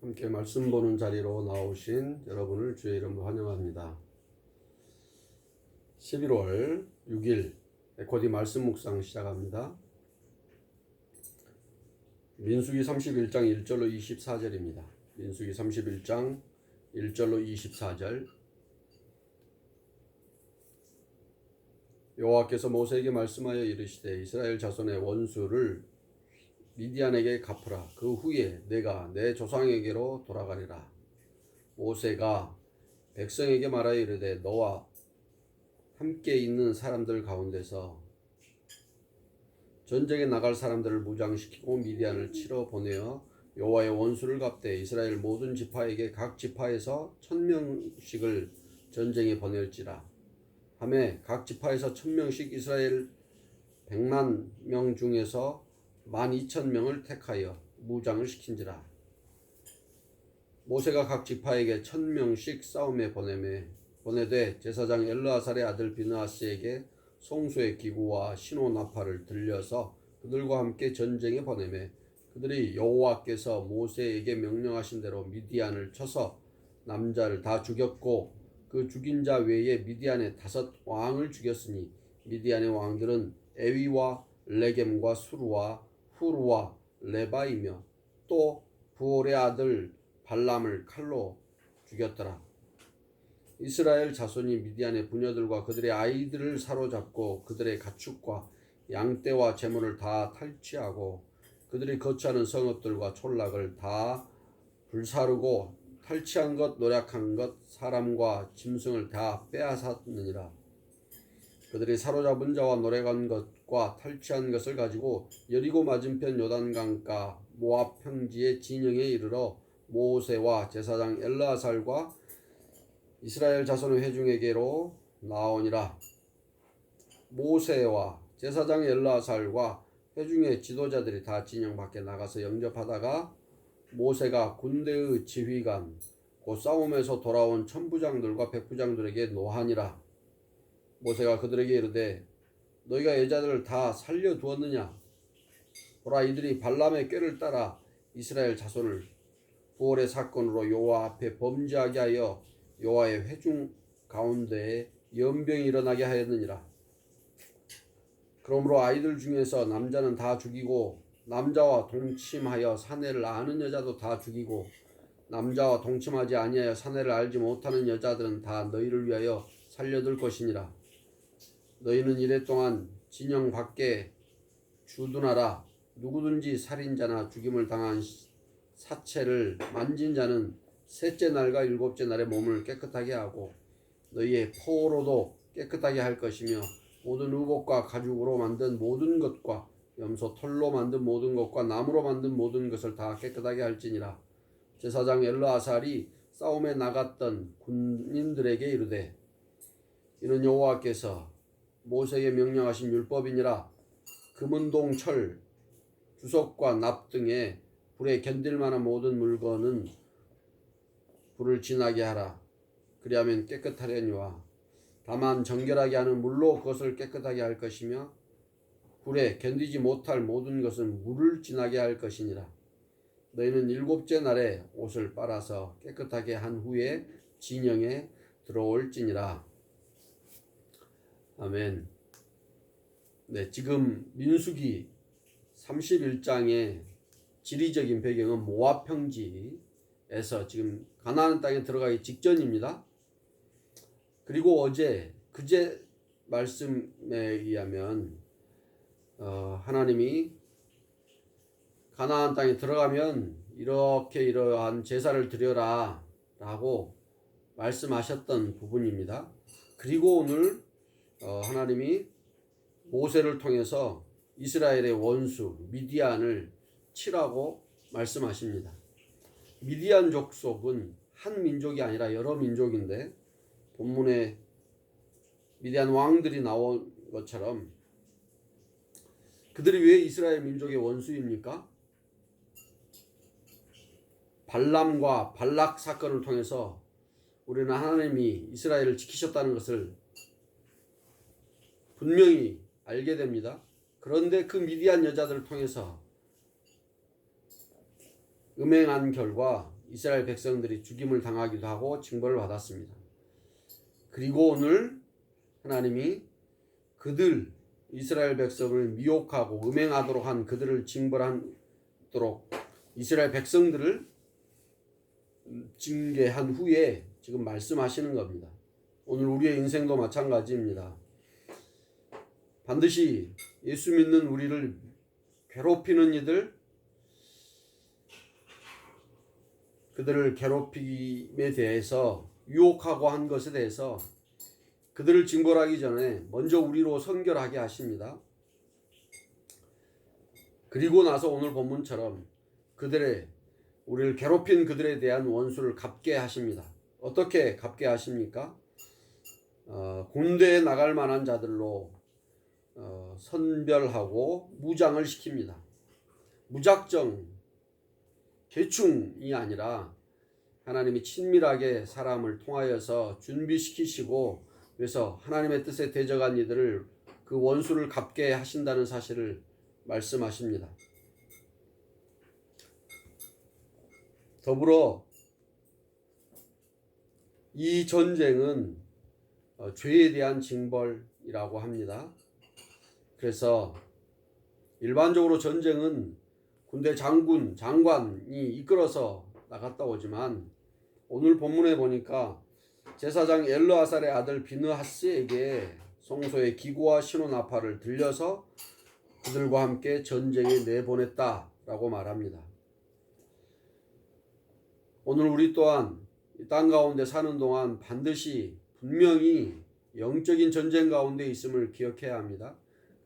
함께 말씀 보는 자리로 나오신 여러분을 주의 이름으로 환영합니다. 11월 6일 에코디 말씀 묵상 시작합니다. 민수기 31장 1절로 24절입니다. 민수기 31장 1절로 24절. 여호와께서 모세에게 말씀하여 이르시되 이스라엘 자손의 원수를 미디안에게 갚으라. 그 후에 내가 내 조상에게로 돌아가리라. 모세가 백성에게 말하여 이르되 너와 함께 있는 사람들 가운데서 전쟁에 나갈 사람들을 무장시키고 미디안을 치러 보내어 여호와의 원수를 갚되 이스라엘 모든 지파에게 각 지파에서 1000명씩을 전쟁에 보낼지라. 하매 각 지파에서 1000명씩 이스라엘 100만 명 중에서 12,000명을 택하여 무장을 시킨지라. 모세가 각 지파에게 1000명씩 싸움에 보내되 제사장 엘르아살의 아들 비느하스에게 송수의 기구와 신호 나팔을 들려서 그들과 함께 전쟁에 보내매 그들이 여호와께서 모세에게 명령하신 대로 미디안을 쳐서 남자를 다 죽였고 그 죽인 자 외에 미디안의 5 왕을 죽였으니 미디안의 왕들은 에위와 레겜과 수루와 후루와 레바이며 또 부올의 아들 발람을 칼로 죽였더라. 이스라엘 자손이 미디안의 부녀들과 그들의 아이들을 사로잡고 그들의 가축과 양떼와 재물을 다 탈취하고 그들이 거처하는 성읍들과 촌락을 다 불사르고 탈취한 것 노략한 것 사람과 짐승을 다 빼앗았느니라. 그들이 사로잡은 자와 노래간 것과 탈취한 것을 가지고 여리고 맞은편 요단강가 모압 평지의 진영에 이르러 모세와 제사장 엘르아살과 이스라엘 자손의 회중에게로 나오니라. 모세와 제사장 엘르아살과 회중의 지도자들이 다 진영 밖에 나가서 영접하다가 모세가 군대의 지휘관 곧 싸움에서 돌아온 천부장들과 백부장들에게 노하니라. 모세가 그들에게 이르되 너희가 여자들을 다 살려두었느냐? 보라, 이들이 발람의 꾀를 따라 이스라엘 자손을 부올의 사건으로 여호와 앞에 범죄하게 하여 여호와의 회중 가운데에 연병이 일어나게 하였느니라. 그러므로 아이들 중에서 남자는 다 죽이고 남자와 동침하여 사내를 아는 여자도 다 죽이고 남자와 동침하지 아니하여 사내를 알지 못하는 여자들은 다 너희를 위하여 살려둘 것이니라. 너희는 이랫동안 진영 밖에 주둔하라. 누구든지 살인자나 죽임을 당한 사체를 만진 자는 셋째 날과 일곱째 날에 몸을 깨끗하게 하고 너희의 포로도 깨끗하게 할 것이며 모든 의복과 가죽으로 만든 모든 것과 염소 털로 만든 모든 것과 나무로 만든 모든 것을 다 깨끗하게 할지니라. 제사장 엘르아살이 싸움에 나갔던 군인들에게 이르되 이는 여호와께서 모세에게 명령하신 율법이니라. 금은동 철 주석과 납 등의 불에 견딜 만한 모든 물건은 불을 지나게 하라. 그리하면 깨끗하려니와 다만 정결하게 하는 물로 그것을 깨끗하게 할 것이며 불에 견디지 못할 모든 것은 물을 지나게 할 것이니라. 너희는 일곱째 날에 옷을 빨아서 깨끗하게 한 후에 진영에 들어올지니라. 아멘. 네, 지금 민수기 31장의 지리적인 배경은 모압 평지에서 지금 가나안 땅에 들어가기 직전입니다. 그리고 그제 말씀에 의하면 하나님이 가나안 땅에 들어가면 이러한 제사를 드려라 라고 말씀하셨던 부분입니다. 그리고 오늘 하나님이 모세를 통해서 이스라엘의 원수 미디안을 치라고 말씀하십니다. 미디안 족속은 한 민족이 아니라 여러 민족인데 본문에 미디안 왕들이 나온 것처럼 그들이 왜 이스라엘 민족의 원수입니까? 발람과 발락 사건을 통해서 우리는 하나님이 이스라엘을 지키셨다는 것을 분명히 알게 됩니다. 그런데 그 미디안 여자들을 통해서 음행한 결과 이스라엘 백성들이 죽임을 당하기도 하고 징벌을 받았습니다. 그리고 오늘 하나님이 그들 이스라엘 백성을 미혹하고 음행하도록 한 그들을 징벌하도록 이스라엘 백성들을 징계한 후에 지금 말씀하시는 겁니다. 오늘 우리의 인생도 마찬가지입니다. 반드시 예수 믿는 우리를 괴롭히는 이들, 그들을 괴롭힘에 대해서 유혹하고 한 것에 대해서 그들을 징벌하기 전에 먼저 우리로 선결하게 하십니다. 그리고 나서 오늘 본문처럼 우리를 괴롭힌 그들에 대한 원수를 갚게 하십니다. 어떻게 갚게 하십니까? 군대에 나갈 만한 자들로 선별하고 무장을 시킵니다. 무작정 대충이 아니라 하나님이 친밀하게 사람을 통하여서 준비시키시고, 그래서 하나님의 뜻에 대적한 이들을 그 원수를 갚게 하신다는 사실을 말씀하십니다. 더불어 이 전쟁은 죄에 대한 징벌이라고 합니다. 그래서 일반적으로 전쟁은 군대 장관이 이끌어서 나갔다 오지만 오늘 본문에 보니까 제사장 엘르아살의 아들 비느하스에게 성소의 기구와 신호나팔을 들려서 그들과 함께 전쟁에 내보냈다라고 말합니다. 오늘 우리 또한 이 땅 가운데 사는 동안 반드시 분명히 영적인 전쟁 가운데 있음을 기억해야 합니다.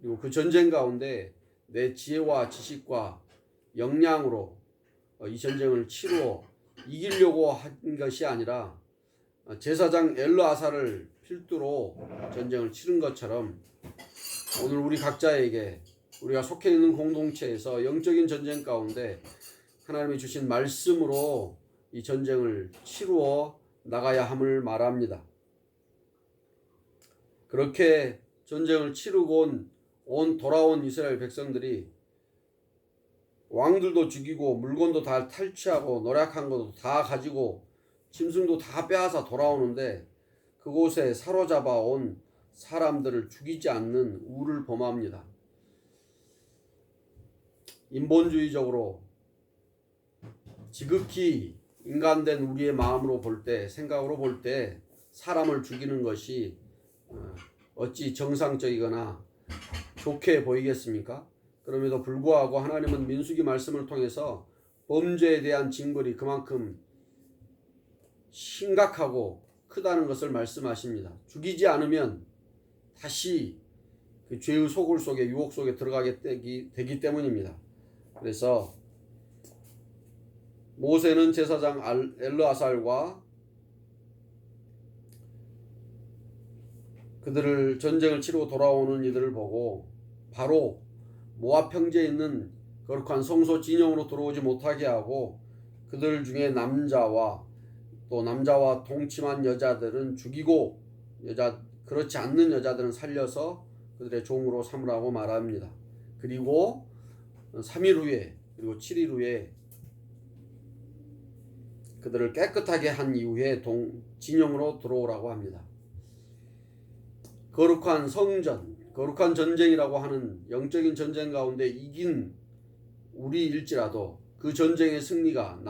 그리고 그 전쟁 가운데 내 지혜와 지식과 역량으로 이 전쟁을 치루어 이기려고 한 것이 아니라 제사장 엘르아살을 필두로 전쟁을 치른 것처럼 오늘 우리 각자에게 우리가 속해 있는 공동체에서 영적인 전쟁 가운데 하나님이 주신 말씀으로 이 전쟁을 치루어 나가야 함을 말합니다. 그렇게 전쟁을 치르고 돌아온 이스라엘 백성들이 왕들도 죽이고 물건도 다 탈취하고 노략한 것도 다 가지고 짐승도 다 빼앗아 돌아오는데 그곳에 사로잡아 온 사람들을 죽이지 않는 우를 범합니다. 인본주의적으로 지극히 인간된 우리의 마음으로 볼 때, 생각으로 볼 때 사람을 죽이는 것이 어찌 정상적이거나 좋게 보이겠습니까? 그럼에도 불구하고 하나님은 민수기 말씀을 통해서 범죄에 대한 징벌이 그만큼 심각하고 크다는 것을 말씀하십니다. 죽이지 않으면 다시 그 죄의 소굴 속에, 유혹 속에 들어가게 되기 때문입니다. 그래서 모세는 제사장 엘르아살과 그들을 전쟁을 치르고 돌아오는 이들을 보고 바로 모압 평지에 있는 거룩한 성소 진영으로 들어오지 못하게 하고 그들 중에 남자와 동침한 여자들은 죽이고 그렇지 않는 여자들은 살려서 그들의 종으로 삼으라고 말합니다. 그리고 3일 후에 그리고 7일 후에 그들을 깨끗하게 한 이후에 진영으로 들어오라고 합니다. 거룩한 성전, 거룩한 전쟁이라고 하는 영적인 전쟁 가운데 이긴 우리일지라도 그 전쟁의 승리가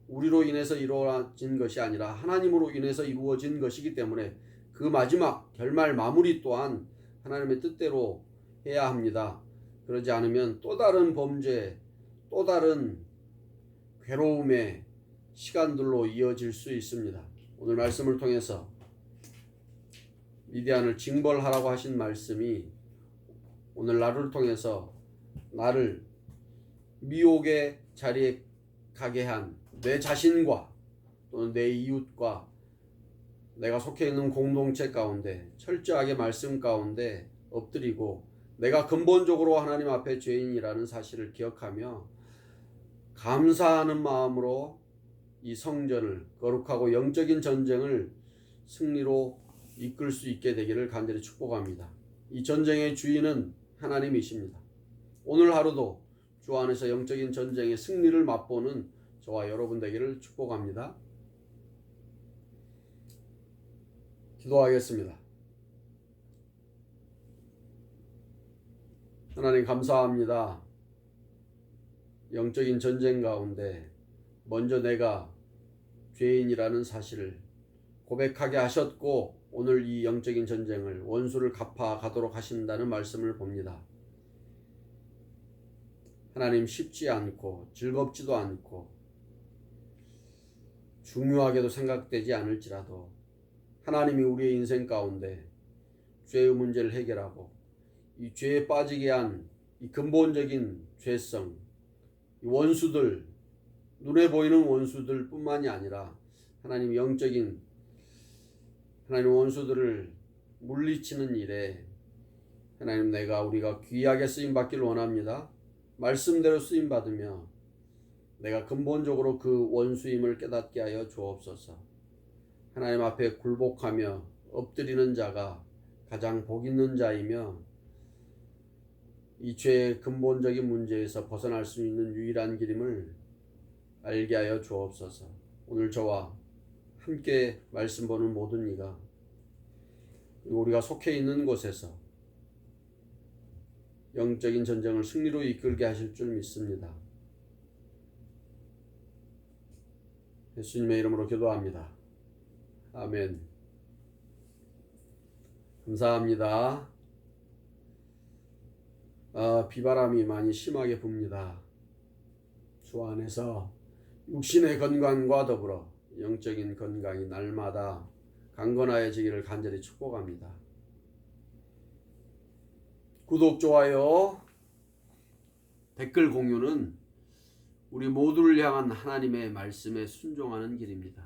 우리로 인해서 이루어진 것이 아니라 하나님으로 인해서 이루어진 것이기 때문에 그 마지막 결말 마무리 또한 하나님의 뜻대로 해야 합니다. 그러지 않으면 또 다른 범죄, 또 다른 괴로움의 시간들로 이어질 수 있습니다. 오늘 말씀을 통해서 미디안을 징벌하라고 하신 말씀이 오늘 나를 통해서 나를 미혹의 자리에 가게 한 내 자신과 또는 내 이웃과 내가 속해 있는 공동체 가운데 철저하게 말씀 가운데 엎드리고 내가 근본적으로 하나님 앞에 죄인이라는 사실을 기억하며 감사하는 마음으로 이 성전을 거룩하고 영적인 전쟁을 승리로 이끌 수 있게 되기를 간절히 축복합니다. 이 전쟁의 주인은 하나님이십니다. 오늘 하루도 주 안에서 영적인 전쟁의 승리를 맛보는 저와 여러분 되기를 축복합니다. 기도하겠습니다. 하나님 감사합니다. 영적인 전쟁 가운데 먼저 내가 죄인이라는 사실을 고백하게 하셨고 오늘 이 영적인 전쟁을 원수를 갚아 가도록 하신다는 말씀을 봅니다. 하나님 쉽지 않고 즐겁지도 않고 중요하게도 생각되지 않을지라도 하나님이 우리의 인생 가운데 죄의 문제를 해결하고 이 죄에 빠지게 한 이 근본적인 죄성, 이 원수들, 눈에 보이는 원수들 뿐만이 아니라 하나님 영적인 하나님 원수들을 물리치는 일에 하나님 우리가 귀하게 쓰임받기를 원합니다. 말씀대로 쓰임받으며 내가 근본적으로 그 원수임을 깨닫게 하여 주옵소서. 하나님 앞에 굴복하며 엎드리는 자가 가장 복 있는 자이며 이 죄의 근본적인 문제에서 벗어날 수 있는 유일한 길임을 알게 하여 주옵소서. 오늘 저와 함께 말씀 보는 모든 이가 우리가 속해 있는 곳에서 영적인 전쟁을 승리로 이끌게 하실 줄 믿습니다. 예수님의 이름으로 기도합니다. 아멘. 감사합니다. 비바람이 많이 심하게 붑니다. 주 안에서 육신의 건강과 더불어 영적인 건강이 날마다 강건하여지기를 간절히 축복합니다. 구독, 좋아요, 댓글 공유는 우리 모두를 향한 하나님의 말씀에 순종하는 길입니다.